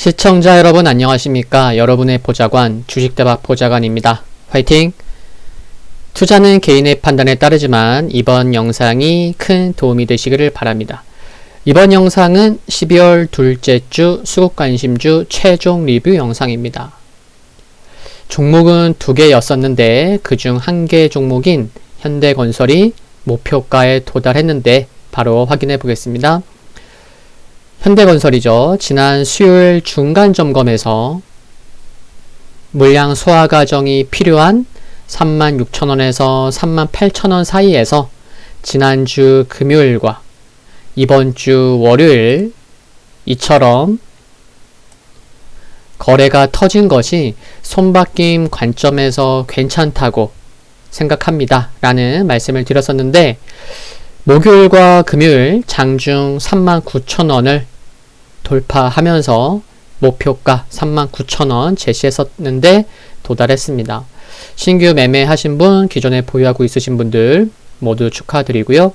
시청자 여러분 안녕하십니까? 여러분의 보좌관 주식대박 보좌관입니다. 화이팅! 투자는 개인의 판단에 따르지만 이번 영상이 큰 도움이 되시기를 바랍니다. 이번 영상은 12월 둘째 주 수급관심주 최종 리뷰 영상입니다. 종목은 2개였었는데 그중 1개 종목인 현대건설이 목표가에 도달했는데 바로 확인해 보겠습니다. 현대건설이죠. 지난 수요일 중간점검에서 물량 소화 과정이 필요한 36,000원에서 38,000원 사이에서 지난주 금요일과 이번주 월요일 이처럼 거래가 터진 것이 손바뀜 관점에서 괜찮다고 생각합니다. 라는 말씀을 드렸었는데 목요일과 금요일 장중 39,000원을 돌파하면서 목표가 39,000원 제시했었는데 도달했습니다. 신규 매매하신 분, 기존에 보유하고 있으신 분들 모두 축하드리고요.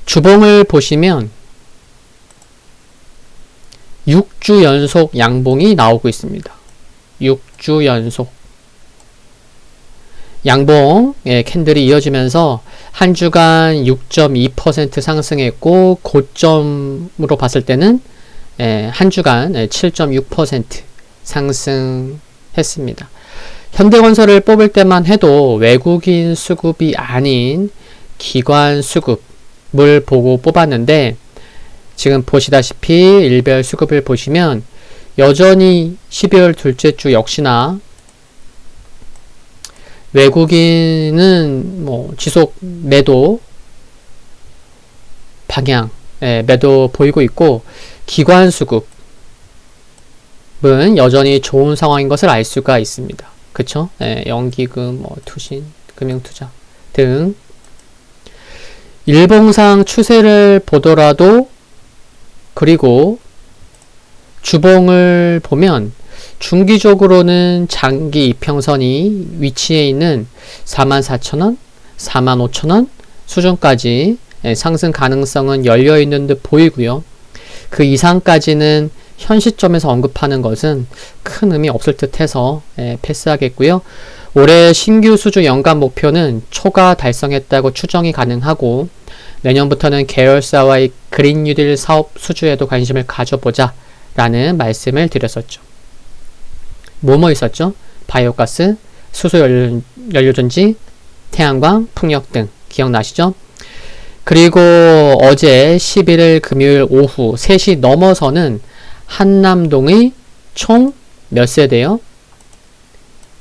주봉을 보시면 6주 연속 양봉이 나오고 있습니다. 6주 연속 양봉의 캔들이 이어지면서 한 주간 6.2% 상승했고 고점으로 봤을 때는 한 주간 7.6% 상승했습니다. 현대건설을 뽑을 때만 해도 외국인 수급이 아닌 기관 수급을 보고 뽑았는데 지금 보시다시피 일별 수급을 보시면 여전히 12월 둘째 주 역시나 외국인은 지속 매도 방향 매도 보이고 있고 기관 수급은 여전히 좋은 상황인 것을 알 수가 있습니다. 그쵸? 연기금, 투신, 금융투자 등 일봉상 추세를 보더라도 그리고 주봉을 보면 중기적으로는 장기 이평선이 위치해 있는 44,000원, 45,000원 수준까지 상승 가능성은 열려있는 듯 보이고요. 그 이상까지는 현 시점에서 언급하는 것은 큰 의미 없을 듯 해서 패스하겠고요. 올해 신규 수주 연간 목표는 초과 달성했다고 추정이 가능하고 내년부터는 계열사와의 그린 뉴딜 사업 수주에도 관심을 가져보자 라는 말씀을 드렸었죠. 뭐뭐 있었죠? 바이오가스, 수소연료전지, 태양광, 풍력 등 기억나시죠? 그리고 어제 11일 금요일 오후 3시 넘어서는 한남동의 총 몇 세대요?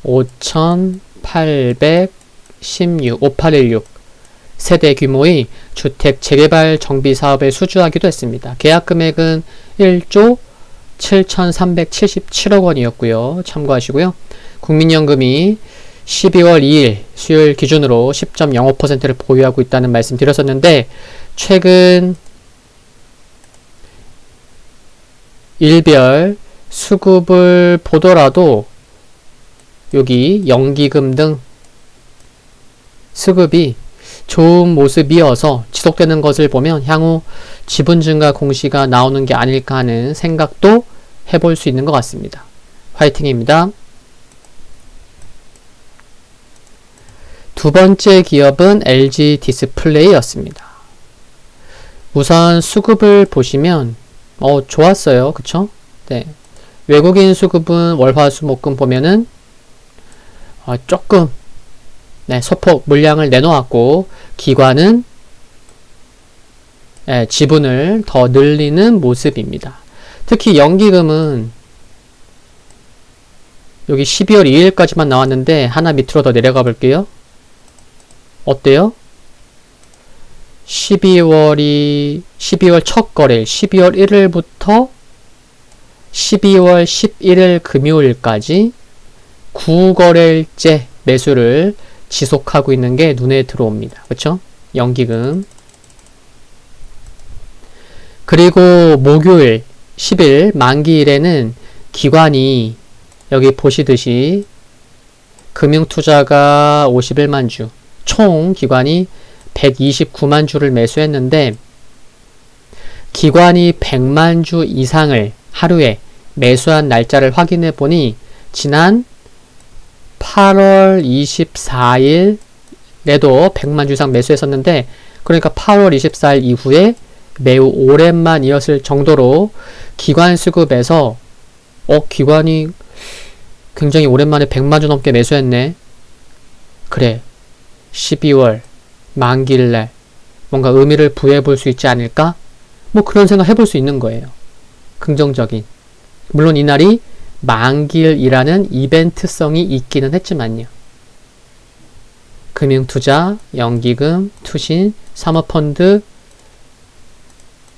5816 세대 규모의 주택 재개발 정비 사업에 수주하기도 했습니다. 계약 금액은 1조 7,377억 원이었고요. 참고하시고요. 국민연금이 12월 2일 수요일 기준으로 10.05%를 보유하고 있다는 말씀 드렸었는데 최근 일별 수급을 보더라도 여기 연기금 등 수급이 좋은 모습이어서 지속되는 것을 보면 향후 지분 증가 공시가 나오는 게 아닐까 하는 생각도 해볼 수 있는 것 같습니다. 화이팅입니다. 두 번째 기업은 LG 디스플레이였습니다. 우선 수급을 보시면 좋았어요. 그쵸? 네. 외국인 수급은 월화수목금 보면은 조금 소폭 물량을 내놓았고 기관은 지분을 더 늘리는 모습입니다. 특히 연기금은 여기 12월 2일까지만 나왔는데 하나 밑으로 더 내려가 볼게요. 어때요? 12월 첫 거래일 12월 1일부터 12월 11일 금요일까지 9거래일째 매수를 지속하고 있는 게 눈에 들어옵니다. 그쵸? 연기금. 그리고 목요일 10일 만기일에는 기관이 여기 보시듯이 금융투자가 51만 주, 총 기관이 129만 주를 매수했는데 기관이 100만 주 이상을 하루에 매수한 날짜를 확인해 보니 지난 8월 24일에도 100만 주 이상 매수했었는데, 그러니까 8월 24일 이후에 매우 오랜만이었을 정도로 기관 수급에서 기관이 굉장히 오랜만에 100만 주 넘게 매수했네. 그래, 12월 만기일날 뭔가 의미를 부여해 볼 수 있지 않을까? 뭐 그런 생각 해볼 수 있는 거예요. 긍정적인. 물론 이날이 만기일이라는 이벤트성이 있기는 했지만요. 금융투자, 연기금, 투신, 사모펀드,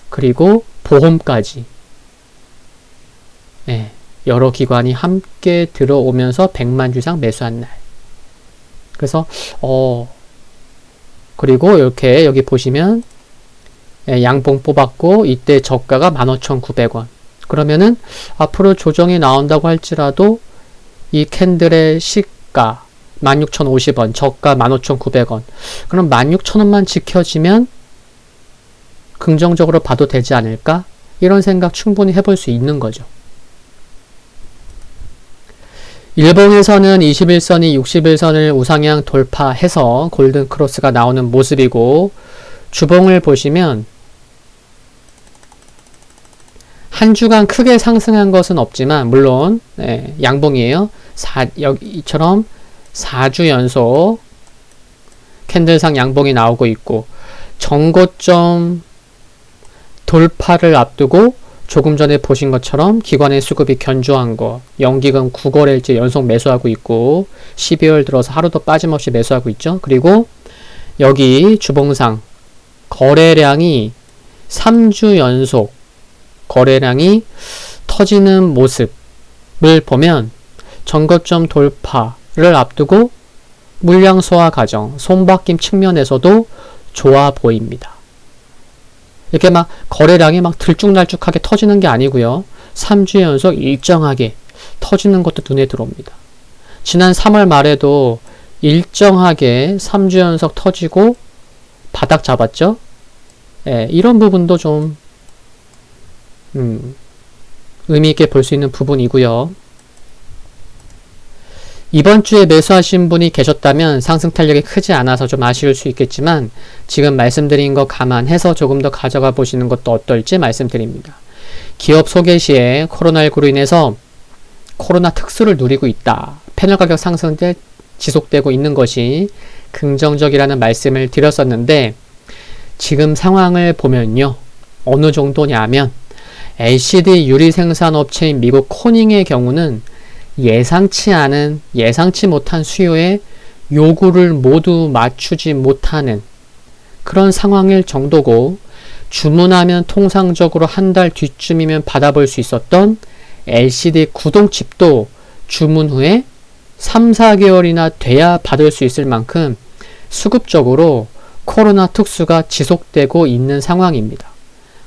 그리고 보험까지 여러 기관이 함께 들어오면서 100만 주 이상 매수한 날. 그래서 그리고 이렇게 여기 보시면 양봉 뽑았고 이때 저가가 15,900원. 그러면은 앞으로 조정이 나온다고 할지라도 이 캔들의 시가 16,050원, 저가 15,900원. 그럼 16,000원만 지켜지면 긍정적으로 봐도 되지 않을까? 이런 생각 충분히 해볼 수 있는 거죠. 일봉에서는 21선이 61선을 우상향 돌파해서 골든 크로스가 나오는 모습이고, 주봉을 보시면 한 주간 크게 상승한 것은 없지만, 물론 양봉이에요. 이처럼 4주 연속 캔들상 양봉이 나오고 있고, 정고점 돌파를 앞두고 조금 전에 보신 것처럼 기관의 수급이 견조한 거, 연기금 9거래일째 연속 매수하고 있고 12월 들어서 하루도 빠짐없이 매수하고 있죠. 그리고 여기 주봉상 거래량이 3주 연속 거래량이 터지는 모습을 보면 전고점 돌파를 앞두고 물량 소화 과정, 손바뀜 측면에서도 좋아 보입니다. 이렇게 막 거래량이 막 들쭉날쭉하게 터지는 게 아니고요. 3주 연속 일정하게 터지는 것도 눈에 들어옵니다. 지난 3월 말에도 일정하게 3주 연속 터지고 바닥 잡았죠. 이런 부분도 좀 의미 있게 볼 수 있는 부분이고요. 이번 주에 매수하신 분이 계셨다면 상승 탄력이 크지 않아서 좀 아쉬울 수 있겠지만 지금 말씀드린 거 감안해서 조금 더 가져가 보시는 것도 어떨지 말씀드립니다. 기업 소개 시에 코로나19로 인해서 코로나 특수를 누리고 있다. 패널 가격 상승대 지속되고 있는 것이 긍정적이라는 말씀을 드렸었는데, 지금 상황을 보면요. 어느 정도냐면 LCD 유리 생산업체인 미국 코닝의 경우는 예상치 못한 수요에 요구를 모두 맞추지 못하는 그런 상황일 정도고, 주문하면 통상적으로 한 달 뒤쯤이면 받아볼 수 있었던 LCD 구동칩도 주문 후에 3, 4개월이나 돼야 받을 수 있을 만큼 수급적으로 코로나 특수가 지속되고 있는 상황입니다.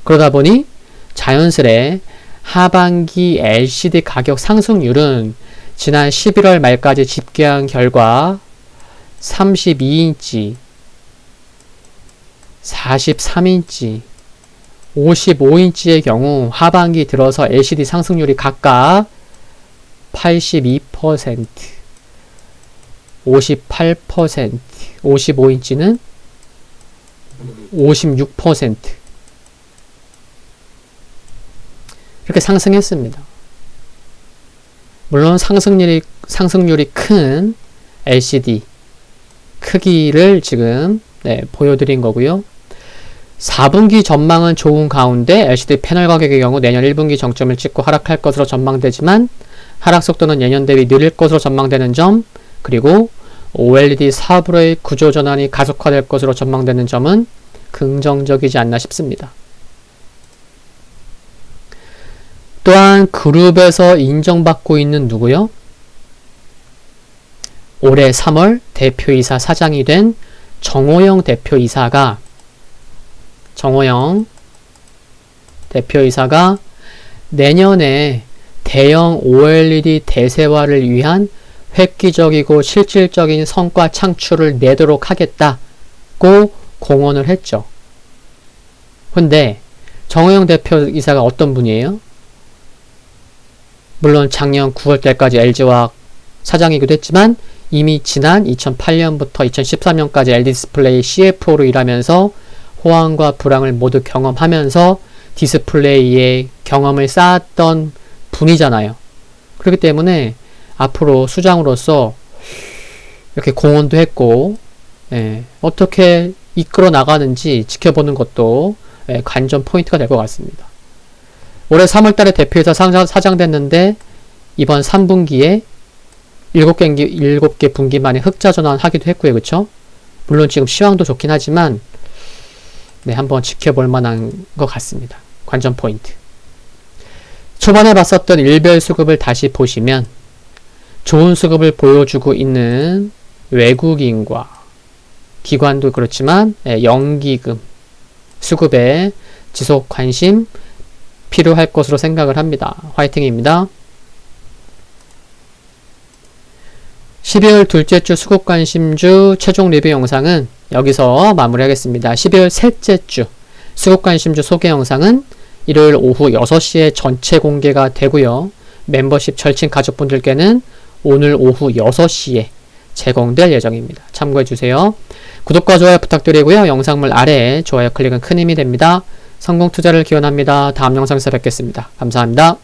그러다 보니 자연스레 하반기 LCD 가격 상승률은 지난 11월 말까지 집계한 결과 32인치, 43인치, 55인치의 경우 하반기 들어서 LCD 상승률이 각각 82%, 58%, 55인치는 56% 이렇게 상승했습니다. 물론 상승률이 큰 LCD 크기를 지금 보여드린 거고요. 4분기 전망은 좋은 가운데 LCD 패널 가격의 경우 내년 1분기 정점을 찍고 하락할 것으로 전망되지만 하락 속도는 예년 대비 느릴 것으로 전망되는 점, 그리고 OLED 사업으로의 구조 전환이 가속화될 것으로 전망되는 점은 긍정적이지 않나 싶습니다. 또한 그룹에서 인정받고 있는 누구요? 올해 3월 대표이사 사장이 된 정호영 대표이사가 내년에 대형 OLED 대세화를 위한 획기적이고 실질적인 성과 창출을 내도록 하겠다고 공언을 했죠. 근데 정호영 대표이사가 어떤 분이에요? 물론 작년 9월달까지 LG화학 사장이기도 했지만 이미 지난 2008년부터 2013년까지 LG디스플레이 CFO로 일하면서 호황과 불황을 모두 경험하면서 디스플레이의 경험을 쌓았던 분이잖아요. 그렇기 때문에 앞으로 수장으로서 이렇게 공헌도 했고, 어떻게 이끌어 나가는지 지켜보는 것도 관전 포인트가 될 것 같습니다. 올해 3월달에 대표이사 사장됐는데 이번 3분기에 7개 분기 만에 흑자 전환하기도 했고요. 그쵸? 물론 지금 시황도 좋긴 하지만 한번 지켜볼 만한 것 같습니다. 관전 포인트. 초반에 봤었던 일별 수급을 다시 보시면 좋은 수급을 보여주고 있는 외국인과 기관도 그렇지만 연기금 수급에 지속 관심 필요할 것으로 생각을 합니다. 화이팅입니다. 12월 둘째 주 수급 관심주 최종 리뷰 영상은 여기서 마무리하겠습니다. 12월 셋째 주 수급 관심주 소개 영상은 일요일 오후 6시에 전체 공개가 되고요. 멤버십 절친 가족분들께는 오늘 오후 6시에 제공될 예정입니다. 참고해주세요. 구독과 좋아요 부탁드리고요. 영상물 아래에 좋아요 클릭은 큰 힘이 됩니다. 성공 투자를 기원합니다. 다음 영상에서 뵙겠습니다. 감사합니다.